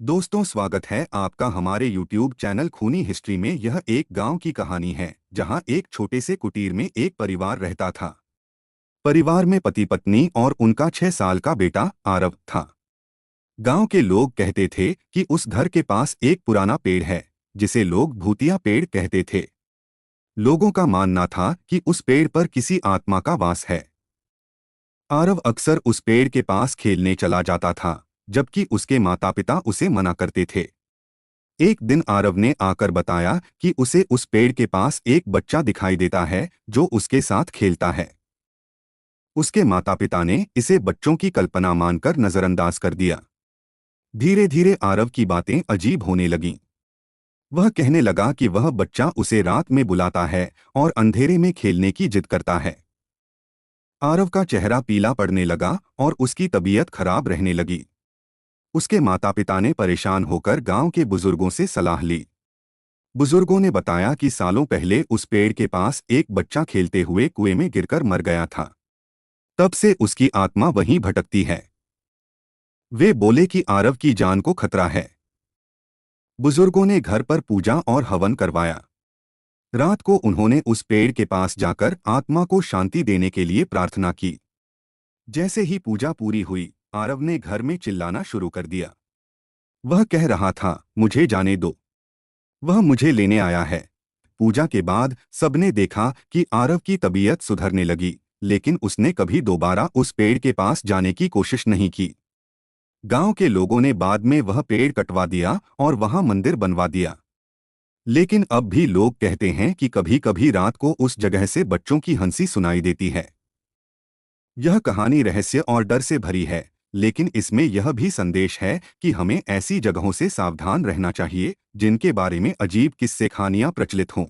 दोस्तों, स्वागत है आपका हमारे YouTube चैनल खूनी हिस्ट्री में। यह एक गांव की कहानी है जहां एक छोटे से कुटीर में एक परिवार रहता था। परिवार में पति पत्नी और उनका 6 साल का बेटा आरव था। गांव के लोग कहते थे कि उस घर के पास एक पुराना पेड़ है जिसे लोग भूतिया पेड़ कहते थे। लोगों का मानना था कि उस पेड़ पर किसी आत्मा का वास है। आरव अक्सर उस पेड़ के पास खेलने चला जाता था, जबकि उसके माता पिता उसे मना करते थे। एक दिन आरव ने आकर बताया कि उसे उस पेड़ के पास एक बच्चा दिखाई देता है जो उसके साथ खेलता है। उसके माता पिता ने इसे बच्चों की कल्पना मानकर नजरअंदाज कर दिया। धीरे धीरे आरव की बातें अजीब होने लगीं। वह कहने लगा कि वह बच्चा उसे रात में बुलाता है और अंधेरे में खेलने की जिद करता है। आरव का चेहरा पीला पड़ने लगा और उसकी तबीयत खराब रहने लगी। उसके माता पिता ने परेशान होकर गांव के बुजुर्गों से सलाह ली। बुजुर्गों ने बताया कि सालों पहले उस पेड़ के पास एक बच्चा खेलते हुए कुएं में गिरकर मर गया था। तब से उसकी आत्मा वहीं भटकती है। वे बोले कि आरव की जान को खतरा है। बुजुर्गों ने घर पर पूजा और हवन करवाया। रात को उन्होंने उस पेड़ के पास जाकर आत्मा को शांति देने के लिए प्रार्थना की। जैसे ही पूजा पूरी हुई, आरव ने घर में चिल्लाना शुरू कर दिया। वह कह रहा था, मुझे जाने दो, वह मुझे लेने आया है। पूजा के बाद सबने देखा कि आरव की तबीयत सुधरने लगी, लेकिन उसने कभी दोबारा उस पेड़ के पास जाने की कोशिश नहीं की। गांव के लोगों ने बाद में वह पेड़ कटवा दिया और वहां मंदिर बनवा दिया। लेकिन अब भी लोग कहते हैं कि कभी कभी रात को उस जगह से बच्चों की हंसी सुनाई देती है। यह कहानी रहस्य और डर से भरी है, लेकिन इसमें यह भी संदेश है कि हमें ऐसी जगहों से सावधान रहना चाहिए जिनके बारे में अजीब किस्से कहानियां प्रचलित हों।